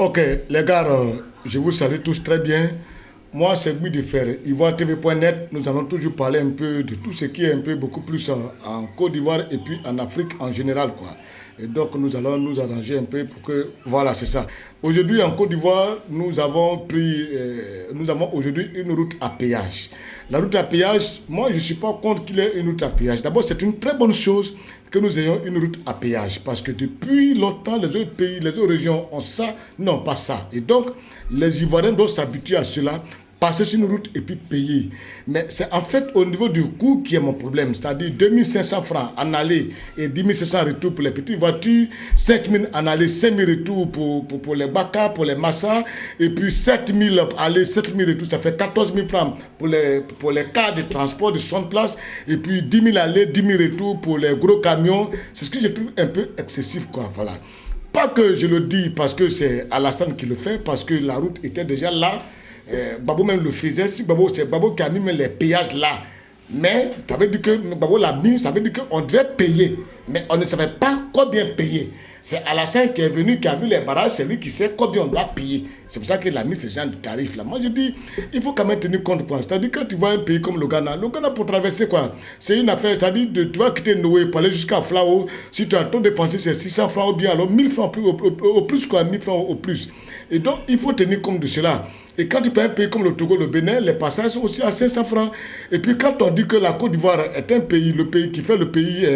Ok, les gars, je vous salue tous très bien. Moi, c'est Guy de Fer, ivoire-tv.net. Nous allons toujours parler un peu de tout ce qui est un peu beaucoup plus en Côte d'Ivoire et puis en Afrique en général, quoi. Et donc, nous allons nous arranger un peu pour que... Voilà, c'est ça. Aujourd'hui, en Côte d'Ivoire, nous avons aujourd'hui une route à péage. La route à péage, moi, je ne suis pas contre qu'il y ait une route à péage. D'abord, c'est une très bonne chose que nous ayons une route à péage. Parce que depuis longtemps, les autres pays, les autres régions ont ça, non, pas ça. Et donc, les Ivoiriens doivent s'habituer à cela, passer sur une route et puis payer. Mais c'est en fait au niveau du coût qui est mon problème. C'est-à-dire 2500 francs en aller et 10 500 retours pour les petites voitures, 5000 en aller, 5000 retours pour les Baka, pour les Massa, et puis 7000 aller, 7000 retours, ça fait 14 000 francs pour les cars de transport de 60 places, et puis 10 000 aller, 10 000 retours pour les gros camions. C'est ce que je trouve un peu excessif, quoi. Voilà. Pas que je le dis parce que c'est Alassane qui le fait, parce que la route était déjà là. Babo même le faisait. Si Babo, c'est Babo qui a mis les péages là. Mais ça veut dire que Babo l'a mis, ça veut dire qu'on devait payer. Mais on ne savait pas combien payer. C'est Alassane qui est venu, qui a vu les barrages, c'est lui qui sait combien on doit payer. C'est pour ça qu'il a mis ce genre de tarifs là. Moi je dis, il faut quand même tenir compte quoi. C'est-à-dire quand tu vois un pays comme le Ghana pour traverser quoi, c'est une affaire, c'est-à-dire tu vas quitter Noé pour aller jusqu'à Flao, si tu as trop dépensé c'est 600 francs ou bien alors 1000 francs au plus quoi, 1000 francs au plus. Et donc il faut tenir compte de cela. Et quand tu prends un pays comme le Togo, le Bénin, les passages sont aussi à 500 francs. Et puis quand on dit que la Côte d'Ivoire est un pays, le pays qui fait le pays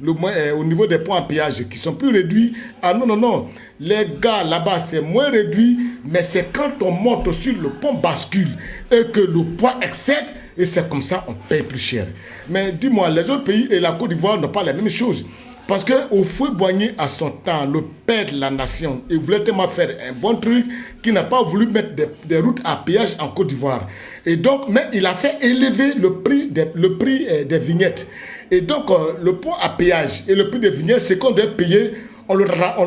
le moins, au niveau des points à péage qui sont plus réduits, ah non, non, non. Les gars là-bas, c'est moins réduit, mais c'est quand on monte sur le pont bascule et que le poids excède, et c'est comme ça on paye plus cher. Mais dis-moi, les autres pays et la Côte d'Ivoire n'ont pas la même chose. Parce qu'au Houphouët-Boigny, à son temps, le père de la nation, il voulait tellement faire un bon truc qu'il n'a pas voulu mettre des routes à péage en Côte d'Ivoire. Et donc, mais il a fait élever le prix des vignettes. Et donc, le pont à péage et le prix des vignettes, c'est qu'on doit payer, on le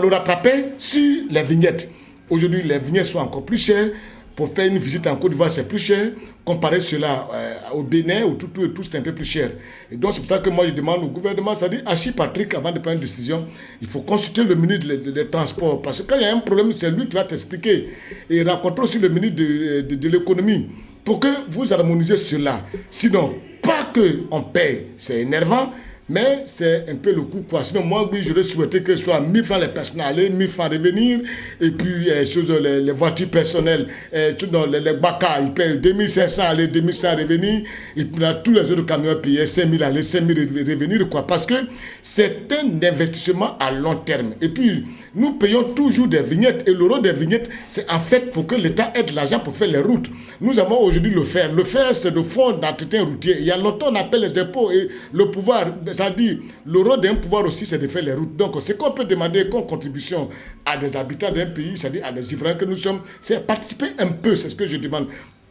rattrapait sur les vignettes. Aujourd'hui, les vignettes sont encore plus chères. Pour faire une visite en Côte d'Ivoire, c'est plus cher. Comparer cela au Bénin, au tout, c'est un peu plus cher. Et donc, c'est pour ça que moi, je demande au gouvernement, c'est-à-dire Achille Patrick, avant de prendre une décision, il faut consulter le ministre des Transports. Parce que quand il y a un problème, c'est lui qui va t'expliquer. Et rencontrer aussi le ministre de l'économie pour que vous harmonisez cela. Sinon, pas qu'on paye, c'est énervant, mais c'est un peu le coût, quoi. Sinon, moi, oui, j'aurais souhaité que ce soit 1000 francs les personnes aller, 1000 francs revenir, et puis les voitures personnelles, les Baka, ils payent 2500 aller, 2500 revenir, et puis là, tous les autres camions payaient 5000 aller, 5000 revenir, quoi. Parce que c'est un investissement à long terme. Et puis, nous payons toujours des vignettes, et l'euro des vignettes, c'est en fait pour que l'État aide l'argent pour faire les routes. Nous avons aujourd'hui le fer. Le fer, c'est le fonds d'entretien routier. Il y a longtemps, on appelle les dépôts et le pouvoir. C'est-à-dire, le rôle d'un pouvoir aussi, c'est de faire les routes. Donc, ce qu'on peut demander comme contribution à des habitants d'un pays, c'est-à-dire à des Ivoiriens que nous sommes, c'est participer un peu, c'est ce que je demande.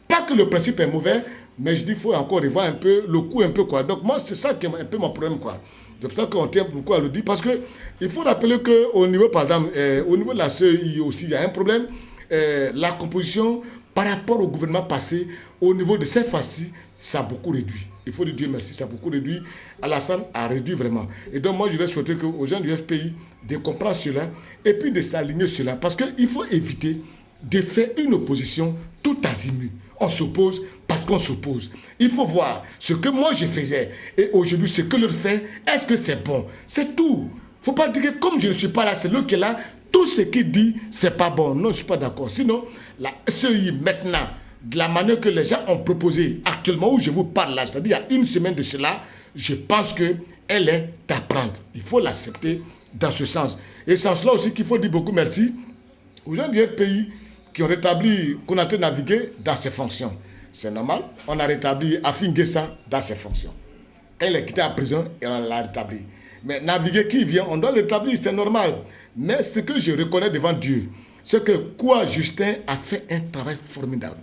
Pas que le principe est mauvais, mais je dis qu'il faut encore revoir un peu le coût, un peu quoi. Donc, moi, c'est ça qui est un peu mon problème, quoi. C'est pour ça qu'on tient beaucoup à le dire, parce qu'il faut rappeler qu'au niveau, par exemple, au niveau de la CEI aussi, il y a un problème. La composition, par rapport au gouvernement passé, au niveau de cette fois-ci, ça a beaucoup réduit. Il faut dire Dieu merci, ça a beaucoup réduit. Alassane a réduit vraiment. Et donc moi, je vais souhaiter aux gens du FPI de comprendre cela et puis de s'aligner sur cela. Parce qu'il faut éviter de faire une opposition tout azimut. On s'oppose parce qu'on s'oppose. Il faut voir ce que moi je faisais et aujourd'hui ce que l'autre fait, est-ce que c'est bon? C'est tout. Il ne faut pas dire que comme je ne suis pas là, c'est lui qui est là, tout ce qu'il dit, c'est pas bon. Non, je ne suis pas d'accord. Sinon, la SEI maintenant, de la manière que les gens ont proposé actuellement où je vous parle là, c'est-à-dire il y a une semaine de cela, je pense qu'elle est à prendre. Il faut l'accepter dans ce sens. Et c'est en cela aussi qu'il faut dire beaucoup merci aux gens du FPI qui ont rétabli Konaté Navigué dans ses fonctions. C'est normal, on a rétabli Afin Guessa dans ses fonctions. Elle est quittée en prison et on l'a rétabli. Mais Navigué qui vient, on doit le rétablir, c'est normal. Mais ce que je reconnais devant Dieu, c'est que Koua Justin a fait un travail formidable.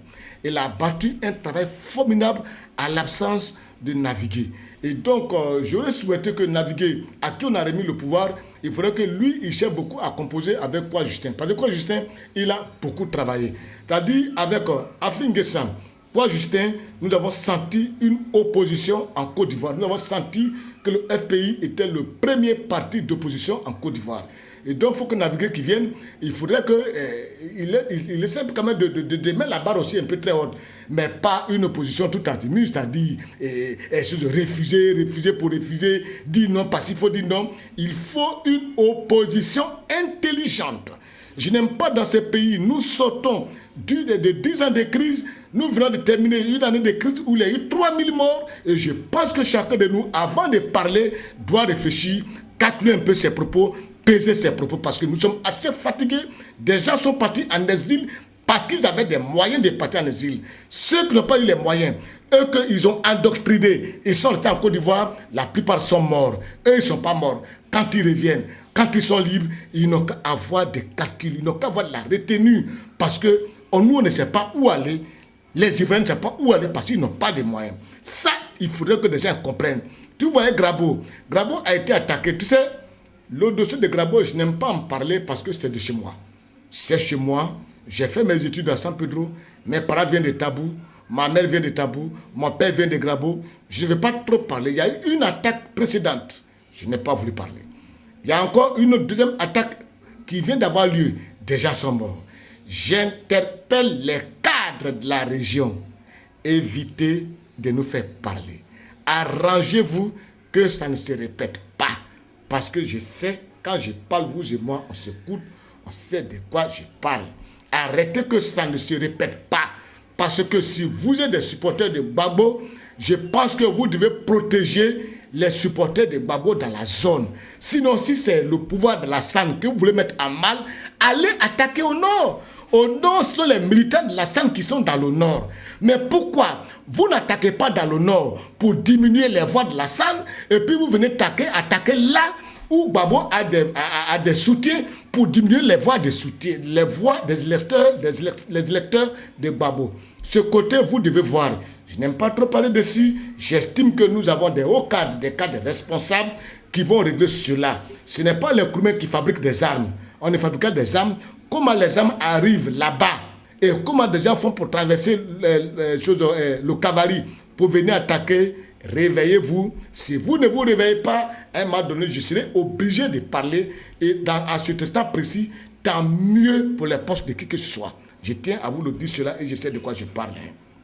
Il a battu un travail formidable à l'absence de Navigué. Et donc, j'aurais souhaité que Navigué, à qui on a remis le pouvoir, il faudrait que lui, il cherche beaucoup à composer avec Koua Justin. Parce que Koua Justin, il a beaucoup travaillé. C'est-à-dire, avec Afin Guessan, Koua Justin, nous avons senti une opposition en Côte d'Ivoire. Nous avons senti que le FPI était le premier parti d'opposition en Côte d'Ivoire. Et donc, il faut que naviguer qui vienne, il faudrait qu'il essaie quand même de mettre la barre aussi un peu très haute. Mais pas une opposition tout azimut, c'est-à-dire de refuser pour refuser, dire non parce qu'il faut dire non. Il faut une opposition intelligente. Je n'aime pas dans ce pays, nous sortons de 10 ans de crise, nous venons de terminer une année de crise où il y a eu 3000 morts et je pense que chacun de nous, avant de parler, doit réfléchir, calculer un peu ses propos, peser ses propos parce que nous sommes assez fatigués. Des gens sont partis en exil parce qu'ils avaient des moyens de partir en exil. Ceux qui n'ont pas eu les moyens, eux qu'ils ont endoctrinés, ils sont restés en Côte d'Ivoire, la plupart sont morts. Eux, ils ne sont pas morts. Quand ils reviennent, quand ils sont libres, ils n'ont qu'à avoir des calculs, ils n'ont qu'à avoir de la retenue. Parce que nous, on ne sait pas où aller. Les Ivoiriens ne savent pas où aller parce qu'ils n'ont pas de moyens. Ça, il faudrait que les gens comprennent. Tu voyais Grabo. Grabo a été attaqué. Tu sais, le dossier de Grabo, je n'aime pas en parler parce que c'est de chez moi. C'est chez moi. J'ai fait mes études à San Pedro. Mes parents viennent de Tabou. Ma mère vient de Tabou. Mon père vient de Grabo. Je ne vais pas trop parler. Il y a eu une attaque précédente. Je n'ai pas voulu parler. Il y a encore une deuxième attaque qui vient d'avoir lieu. Des gens sont morts. J'interpelle les cadres de la région. Évitez de nous faire parler. Arrangez-vous que ça ne se répète pas. Parce que je sais, quand je parle, vous et moi, on s'écoute, on sait de quoi je parle. Arrêtez que ça ne se répète pas. Parce que si vous êtes des supporters de Gbagbo, je pense que vous devez protéger les supporters de Gbagbo dans la zone. Sinon, si c'est le pouvoir de la SAN que vous voulez mettre en mal, allez attaquer au nord. Au nord, ce sont les militants de la SAN qui sont dans le nord. Mais pourquoi vous n'attaquez pas dans le nord pour diminuer les voix de la SAN et puis vous venez attaquer là où Gbagbo a des soutiens pour diminuer les voix des soutiens, les voix des électeurs de Gbagbo. Ce côté, vous devez voir. Je n'aime pas trop parler dessus. J'estime que nous avons des hauts cadres, des cadres responsables qui vont régler cela. Ce n'est pas les Kouroumen qui fabriquent des armes. On est fabriquant des armes. Comment les armes arrivent là-bas et comment des gens font pour traverser le cavalerie pour venir attaquer. Réveillez-vous. Si vous ne vous réveillez pas, à un moment donné, je serai obligé de parler. Et à ce instant précis, tant mieux pour les postes de qui que ce soit. Je tiens à vous le dire cela et je sais de quoi je parle.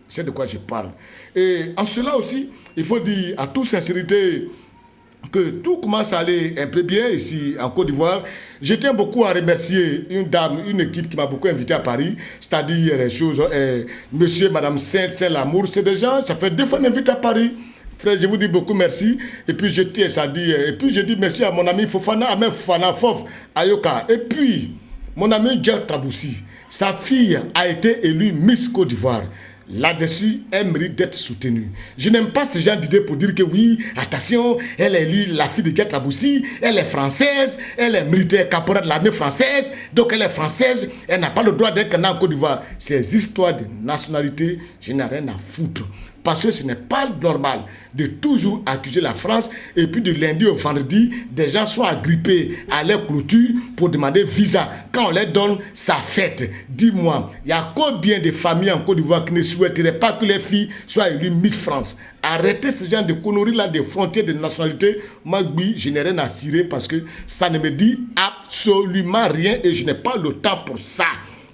Je sais de quoi je parle. Et en cela aussi, il faut dire à toute sincérité que tout commence à aller un peu bien ici en Côte d'Ivoire. Je tiens beaucoup à remercier une dame, une équipe qui m'a beaucoup invité à Paris, c'est-à-dire les choses, monsieur et madame Saint-Lamour, c'est des gens, ça fait 2 fois qu'ils m'invitent à Paris. Frère, je vous dis beaucoup merci. Et puis je tiens à dire, et puis je dis merci à mon ami Fofana, à même Fofana Fof, Ayoka. Et puis, mon ami Djel Traboussi, sa fille a été élue Miss Côte d'Ivoire. Là-dessus, elle mérite d'être soutenue. Je n'aime pas ce genre d'idée pour dire que oui, attention, elle est élue la fille de Djel Traboussi, elle est française, elle est militaire caporal de l'armée française, donc elle est française, elle n'a pas le droit d'être en Côte d'Ivoire. Ces histoires de nationalité, je n'ai rien à foutre. Parce que ce n'est pas normal de toujours accuser la France et puis de lundi au vendredi, des gens sont agrippés à leur clôture pour demander visa. Quand on leur donne sa fête, dis-moi, il y a combien de familles en Côte d'Ivoire qui ne souhaiteraient pas que les filles soient élues Miss France? Arrêtez ce genre de conneries-là des frontières de nationalité. Moi, oui, je n'ai rien à cirer parce que ça ne me dit absolument rien et je n'ai pas le temps pour ça.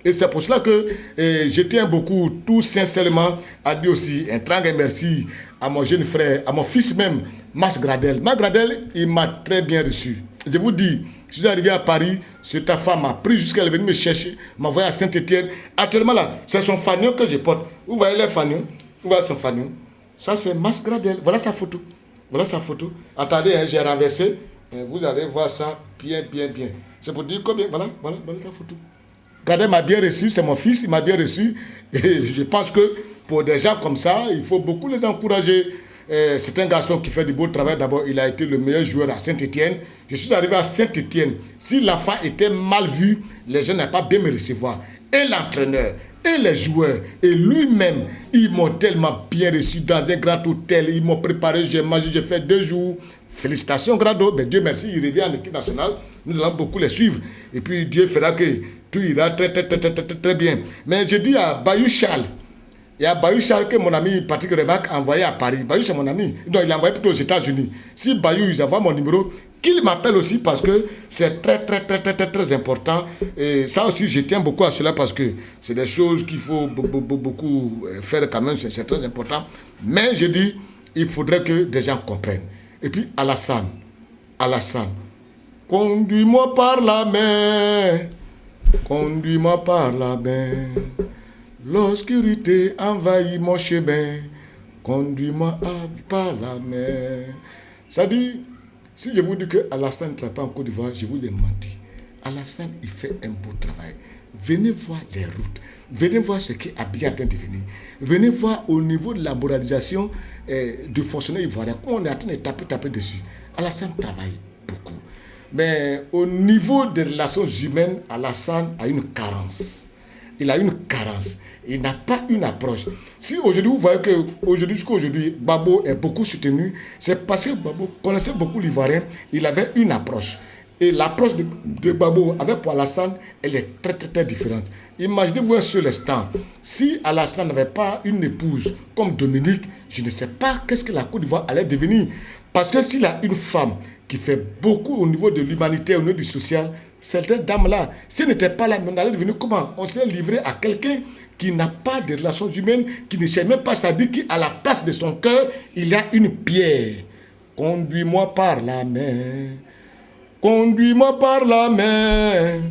Et c'est pour cela que je tiens beaucoup, tout sincèrement, à dire aussi un grand merci à mon jeune frère, à mon fils même, Mas Gradel. Mas Gradel, il m'a très bien reçu. Je vous dis, je suis arrivé à Paris, c'est ta femme m'a pris jusqu'à elle est venue me chercher, m'a envoyé à Saint-Étienne. Actuellement là, c'est son fanion que je porte. Vous voyez les fanions? Vous voyez son fanion? Ça c'est Mas Gradel. Voilà sa photo. Voilà sa photo. Attendez, hein, j'ai renversé. Vous allez voir ça bien, bien, bien. C'est pour dire combien. Voilà sa photo. Gradel m'a bien reçu, c'est mon fils, il m'a bien reçu. Et je pense que pour des gens comme ça, il faut beaucoup les encourager. C'est un garçon qui fait du beau travail. D'abord, il a été le meilleur joueur à Saint-Étienne. Je suis arrivé à Saint-Étienne. Si l'enfant était mal vu, les gens n'avaient pas bien me recevoir. Et l'entraîneur, et les joueurs, et lui-même, ils m'ont tellement bien reçu dans un grand hôtel. Ils m'ont préparé, j'ai mangé, j'ai fait 2 jours. Félicitations, Grado. Ben, Dieu merci, il revient en équipe nationale. Nous allons beaucoup les suivre. Et puis, Dieu fera que tout ira très bien. Mais je dis à Bayou Charles, il y a Bayou Charles que mon ami Patrick Remarque a envoyé à Paris. Bayou, c'est mon ami. Donc, il l'a envoyé plutôt aux États-Unis. Si Bayou, ils envoient mon numéro, qu'il m'appelle aussi parce que c'est très important. Et ça aussi, je tiens beaucoup à cela parce que c'est des choses qu'il faut beaucoup faire quand même, c'est très important. Mais je dis, il faudrait que des gens comprennent. Et puis Alassane, conduis-moi par la main, conduis-moi par la main. L'obscurité envahit mon chemin, conduis-moi par la main. Ça dit, si je vous dis que Alassane ne travaille pas en Côte d'Ivoire, je vous ai menti. Alassane, il fait un beau travail. Venez voir les routes. Venez voir ce qui est bien en train de venir. Venez voir au niveau de la moralisation du fonctionnaire ivoirien. On est en train de taper dessus. Alassane travaille beaucoup. Mais au niveau des relations humaines, Alassane a une carence. Il a une carence. Il n'a pas une approche. Si aujourd'hui, vous voyez jusqu'à aujourd'hui, Babo est beaucoup soutenu, c'est parce que Babo connaissait beaucoup l'Ivoirien. Il avait une approche. Et l'approche de Babo avec pour Alassane, elle est très différente. Imaginez-vous un seul instant. Si Alassane n'avait pas une épouse comme Dominique, je ne sais pas qu'est-ce que la Côte d'Ivoire allait devenir. Parce que s'il a une femme qui fait beaucoup au niveau de l'humanité, au niveau du social, cette dame-là, si elle n'était pas là, on allait devenir comment? On serait livré à quelqu'un qui n'a pas de relations humaines, qui ne sait même pas, c'est-à-dire qu'à la place de son cœur, il y a une pierre. Conduis-moi par la main, conduis-moi par la main,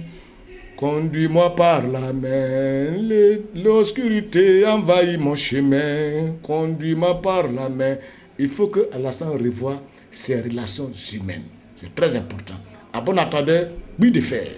conduis-moi par la main. L'obscurité envahit mon chemin, conduis-moi par la main. Il faut que Alassane revoie ses relations humaines. C'est très important. À bon entendeur, oui de faire.